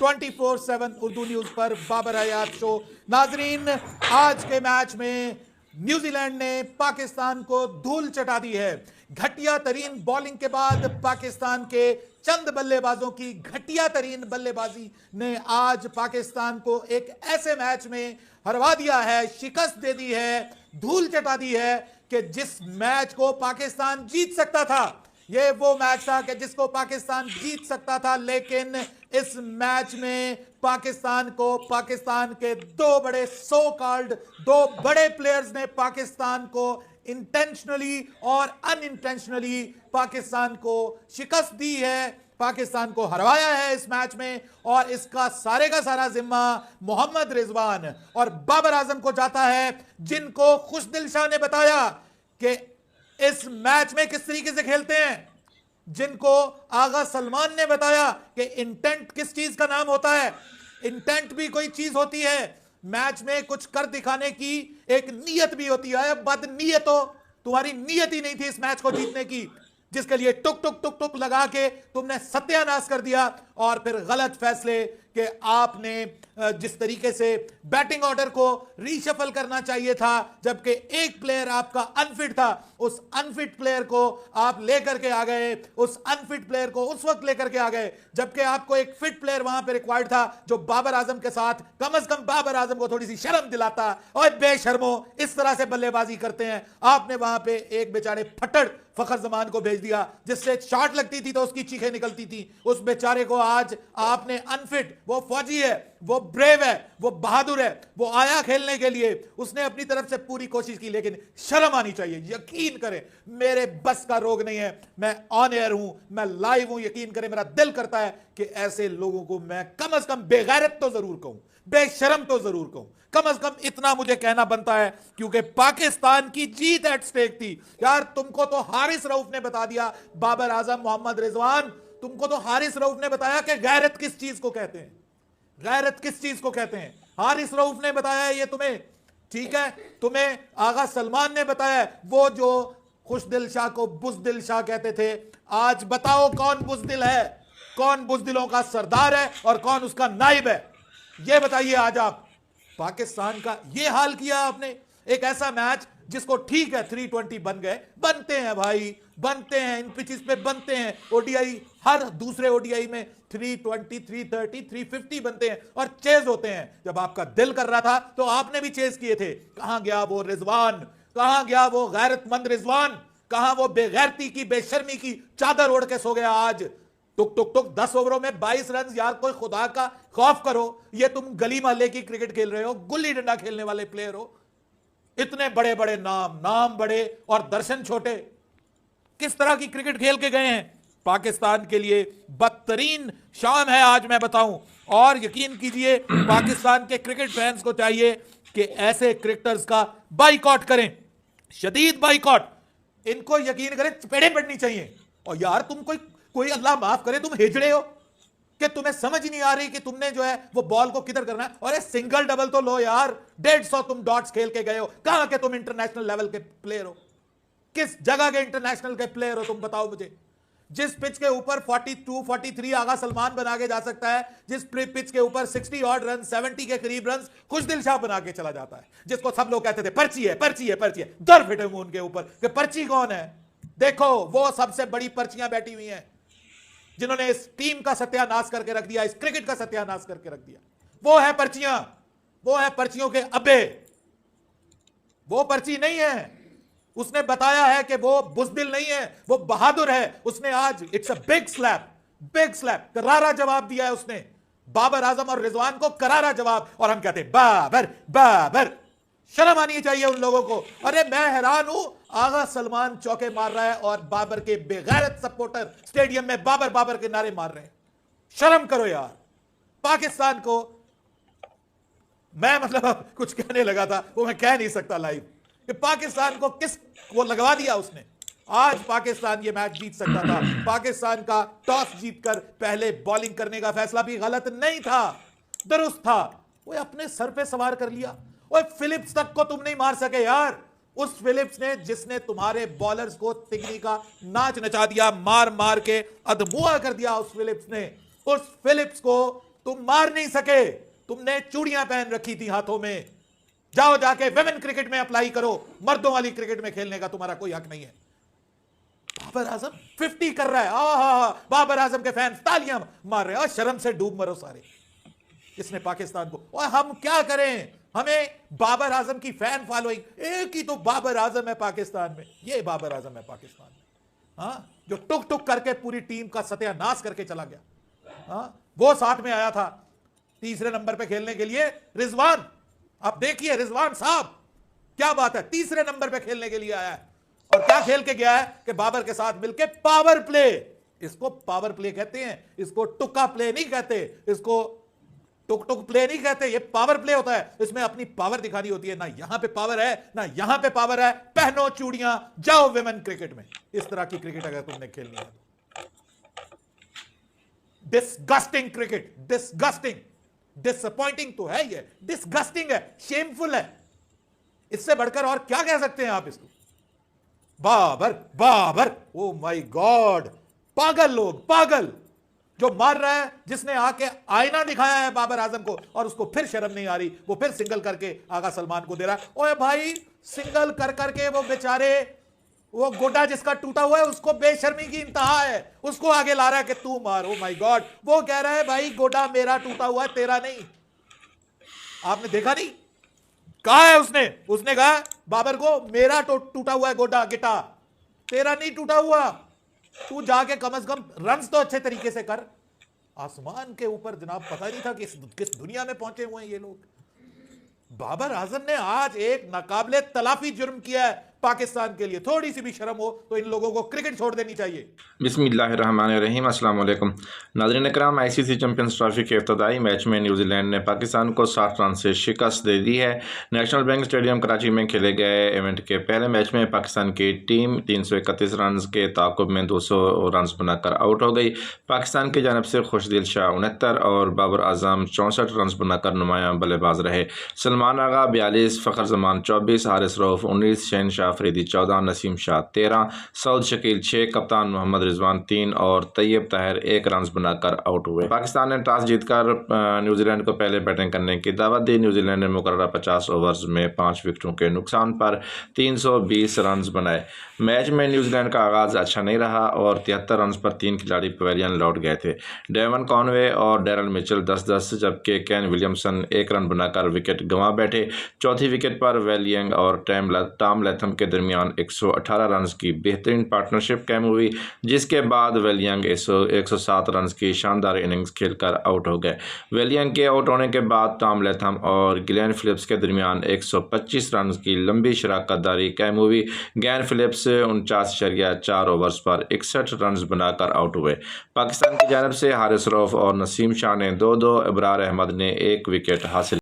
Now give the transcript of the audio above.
24/7 Urdu news पर बाबर हयात show. नाजरीन, आज के मैच में न्यूजीलैंड ने पाकिस्तान को धूल चटा दी है। घटिया तरीन बॉलिंग के बाद पाकिस्तान के चंद बल्लेबाजों की घटिया तरीन बल्लेबाजी ने आज पाकिस्तान को एक ऐसे मैच में हरवा दिया है, शिकस्त दे दी है, धूल चटा दी है कि जिस मैच को पाकिस्तान जीत सकता था, ये वो मैच था कि जिसको पाकिस्तान जीत सकता था। लेकिन इस मैच में पाकिस्तान के दो बड़े प्लेयर्स ने पाकिस्तान को इंटेंशनली और अनइंटेंशनली पाकिस्तान को शिकस्त दी है, पाकिस्तान को हरवाया है इस मैच में। और इसका सारे का सारा जिम्मा मोहम्मद रिजवान और बाबर आजम को जाता है, जिनको खुशदिल शाह ने बताया कि इस मैच में किस तरीके से खेलते हैं, जिनको आगा सलमान ने बताया कि इंटेंट किस चीज का नाम होता है। इंटेंट भी कोई चीज होती है, मैच में कुछ कर दिखाने की एक नीयत भी होती है। बदनीयत हो, तुम्हारी नीयत ही नहीं थी इस मैच को जीतने की, जिसके लिए टुक टुक टुक टुक लगा के तुमने सत्यानाश कर दिया। और फिर गलत फैसले कि आपने जिस तरीके से बैटिंग ऑर्डर को रीशफल करना चाहिए था, जबकि एक प्लेयर आपका अनफिट था, उस अनफिट प्लेयर को आप लेकर के आ गए, उस अनफिट प्लेयर को उस वक्त लेकर के आ गए जबकि आपको एक फिट प्लेयर वहां पे रिक्वायर्ड था, जो बाबर आजम के साथ कम से कम बाबर आजम को थोड़ी सी शर्म दिलाता। और बेशर्मो, इस तरह से बल्लेबाजी करते हैं। आपने वहां पे एक बेचारे फटड़ फखर जमान को भेज दिया, जिससे शॉट लगती थी तो उसकी चीखें निकलती थी। उस बेचारे को आज आपने अनफिट, वो फौजी है, वो ब्रेव है, वो बहादुर है, वो आया खेलने के लिए, उसने अपनी तरफ से पूरी कोशिश की, लेकिन शर्म आनी चाहिए। यकीन करें, मेरे बस का रोग नहीं है, मैं ऑन एयर हूं, मैं लाइव हूं। यकीन करें, मेरा दिल करता है कि ऐसे लोगों को मैं कम से कम बेगैरत तो जरूर कहूं, बेशरम तो जरूर कहूं, कम से कम इतना मुझे कहना बनता है, क्योंकि पाकिस्तान की जीत एट स्टेक थी। यार, तुमको तो हारिस रऊफ ने बता दिया, बाबर आजम, मोहम्मद रिजवान, तुमको तो हारिस रऊफ ने बताया कि गैरत किस चीज को कहते हैं, गैरत किस चीज को कहते हैं। हारिस रऊफ ने बताया ये तुम्हें, ठीक है। तुम्हें आगा सलमान ने बताया, वो जो खुशदिल शाह को बुज़दिल शाह कहते थे। आज बताओ कौन बुज़दिल है, कौन बुज़दिलों का सरदार है और कौन उसका नाइब है, ये बताइए। आज आप पाकिस्तान का ये हाल किया आपने। एक ऐसा मैच जिसको, ठीक है 320 बन गए, बनते हैं भाई, बनते हैं, इन पिचेस पे बनते हैं। ओडीआई, हर दूसरे ओडीआई में 320, 330, 350 बनते हैं और चेज होते हैं। जब आपका दिल कर रहा था तो आपने भी चेज किए थे। कहां गया वो रिजवान, कहां गया वो गैरतमंद रिजवान, कहां वो बेगैरती की, बेशर्मी की चादर ओढ़ के सो गया। आज टुक टुक टुक 10 ओवरों में 22 रन। यार, कोई खुदा का खौफ करो, ये तुम गली मोहल्ले की क्रिकेट खेल रहे हो, गुल्ली डंडा खेलने वाले प्लेयर हो। इतने बड़े बड़े नाम बड़े और दर्शन छोटे, किस तरह की क्रिकेट खेल के गए हैं। पाकिस्तान के लिए बदतरीन शाम है आज, मैं बताऊं। और यकीन कीजिए, पाकिस्तान के क्रिकेट फैंस को चाहिए कि ऐसे क्रिकेटर्स का बाइकॉट करें, शदीद बाइकॉट। इनको यकीन करें, चपेड़े पड़नी चाहिए। और यार, तुम कोई अल्लाह माफ करे, तुम हिजड़े हो कि तुम्हें समझ नहीं आ रही कि तुमने जो है वो बॉल को किधर करना है। और ये सिंगल डबल तो लो यार, 150 तुम डॉट्स खेल के गए हो। कहां के तुम इंटरनेशनल लेवल के प्लेयर हो, किस जगह के इंटरनेशनल के प्लेयर हो तुम, बताओ मुझे। जिस पिच के ऊपर 42, 43 आगा सलमान बना के जा सकता है, जिस पिच के ऊपर 60 ऑड रन, 70 के करीब रन खुशदिल शाह बना के चला जाता है, जिसको सब लोग कहते थे पर्ची है, पर्ची है, पर्ची है। दर फिटे मुंह उनके ऊपर कि पर्ची कौन है। देखो, वो सबसे बड़ी पर्चियां बैठी हुई हैं, जिन्होंने इस टीम का सत्यानाश करके रख दिया, इस क्रिकेट का सत्यानाश करके रख दिया। वो है पर्चियां, वो है पर्चियों के अब्बे। वो पर्ची नहीं है। उसने बताया है कि वो बुज़दिल नहीं है, वो बहादुर है। उसने आज, it's a big slab, big slab, करारा जवाब दिया है उसने बाबर आजम और रिजवान को, करारा जवाब। और हम कहते हैं बाबर बाबर, शर्म आनी चाहिए उन लोगों को। अरे मैं हैरान हूं, आगा सलमान चौके मार रहा है और बाबर के बेगैरत सपोर्टर स्टेडियम में बाबर बाबर के नारे मार रहे हैं। शर्म करो यार। पाकिस्तान को मैं कुछ कहने लगा था, वो मैं कह नहीं सकता लाइव, कि पाकिस्तान को किस वो लगवा दिया उसने। आज पाकिस्तान ये मैच जीत सकता था। पाकिस्तान का टॉस जीतकर पहले बॉलिंग करने का फैसला भी गलत नहीं था, दुरुस्त था। वो अपने सर पे सवार कर लिया। और फिलिप्स तक को तुम नहीं मार सके यार। उस फिलिप्स ने, जिसने तुम्हारे बॉलर्स को तिगनी का नाच नचा दिया, मार मार के अधमुआ कर दिया। उस फिलिप्स ने, उस फिलिप्स को तुम मार नहीं सके, तुमने चूड़ियां पहन रखी थी हाथों में। जाओ जाके विमेन क्रिकेट में अप्लाई करो, मर्दों वाली क्रिकेट में खेलने का तुम्हारा कोई हक नहीं है। बाबर आजम 50 कर रहा है, आहा, बाबर आजम के फैंस तालियां मार रहे हैं। शर्म से डूब मरो सारे। इसने पाकिस्तान को, और हम क्या करें, हमें बाबर आजम की फैन फॉलोइंग, एक ही तो बाबर आजम है पाकिस्तान में, ये बाबर आजम है पाकिस्तान में, हाँ, जो टुक टुक करके पूरी टीम का सत्यानाश करके चला गया। हाँ, वो साथ में आया था तीसरे नंबर पे खेलने के लिए, रिजवान। आप देखिए रिजवान साहब, क्या बात है, तीसरे नंबर पे खेलने के लिए आया है। और क्या खेल के गया है कि बाबर के साथ मिलके पावर प्ले, इसको पावर प्ले कहते हैं, इसको टुक्का प्ले नहीं कहते, इसको टुक टुक प्ले नहीं कहते, ये पावर प्ले होता है। इसमें अपनी पावर दिखानी होती है, ना यहां पे पावर है ना यहां पे पावर है। पहनो चूड़ियां, जाओ विमेन क्रिकेट में। इस तरह की क्रिकेट अगर तुमने खेलनी है, डिस्गस्टिंग क्रिकेट, डिस्गस्टिंग, डिसअपॉइंटिंग तो है, ये डिस्गस्टिंग है, शेमफुल है। इससे बढ़कर और क्या कह सकते हैं आप इसको? Babar Babar, oh my god, पागल लोग, पागल। जो मार रहा है, जिसने आके आईना दिखाया है बाबर आजम को, और उसको फिर शर्म नहीं आ रही, वो फिर सिंगल करके आगा सलमान को दे रहा है। ओए भाई, सिंगल कर करके वो बेचारे, वो गोडा जिसका टूटा हुआ है, उसको बेशर्मी की इंतहा है, उसको आगे ला रहा है कि तू मार। ओ माय गॉड, वो कह रहा है भाई गोडा मेरा टूटा हुआ है, तेरा नहीं। आपने देखा नहीं, कहा है उसने कहा बाबर को, मेरा टूटा हुआ है गोडा गिटा, तेरा नहीं टूटा हुआ। तू जाके कम से कम रन्स तो अच्छे तरीके से कर। आसमान के ऊपर जनाब, पता नहीं था कि किस दुनिया में पहुंचे हुए हैं ये लोग। बाबर आजम ने आज एक नाकाबिले तलाफी जुर्म किया है पाकिस्तान के लिए। थोड़ी सी भी शर्म हो तो इन लोगों को क्रिकेट छोड़ देनी चाहिए। बिस्मिल्लाहिर्रहमानिर्रहीम, अस्सलाम वालेकुम। नाज़रीन इकराम, आईसीसी चैंपियंस ट्रॉफी के इब्तदाई मैच में न्यूजीलैंड ने पाकिस्तान को 60 रन से शिकस्त दे दी है। नेशनल बैंक स्टेडियम कराची में खेले गए इवेंट के पहले मैच में पाकिस्तान की टीम 331 रन के ताक़ुब में 200 रन बनाकर आउट हो गई। पाकिस्तान की जानब से खुशदिल शाह 69 और बाबर आजम 64 रन बनाकर नुमायां बल्लेबाज रहे। सलमान आगा 42, फ़खर जमान 24, हारिस रऊफ़ 19, शहनशाह अफरीदी 14, नसीम शाह 13, सऊद शकील 6, कप्तान मोहम्मद रिजवान 3 और तैयब ताहिर 1 रन बनाकर आउट हुए। पाकिस्तान ने टॉस जीतकर न्यूजीलैंड को पहले बैटिंग करने की दावत दी। न्यूजीलैंड ने मुकर्ररा 50 ओवर्स में 5 विकेटों के नुकसान पर 320 रन बनाए। मैच में न्यूजीलैंड का आगाज़ अच्छा नहीं रहा और 73 रन पर 3 खिलाड़ी पवेलियन लौट गए थे। डेवन कॉनवे और डैरल मिचेल 10-10, जबकि केन विलियमसन 1 रन बनाकर विकेट गंवा बैठे। चौथी विकेट पर वेलियंग और टॉम लैथम के दरमियान 118 रन की बेहतरीन पार्टनरशिप कायम हुई, जिसके बाद वेलियंग 107 रन की शानदार इनिंग्स खेलकर आउट हो गए। वेलियंग के आउट होने के बाद टॉम लैथम और ग्लेन फिलिप्स के दरमियान 125 रन की लंबी शराकतदारी कायम हुई। ग्लेन फिलिप्स 49.4 ओवर्स पर 61 रन बनाकर आउट हुए। पाकिस्तान की जानब से हारिस रऊफ़ और नसीम शाह ने 2-2, इब्रार अहमद ने 1 विकेट हासिल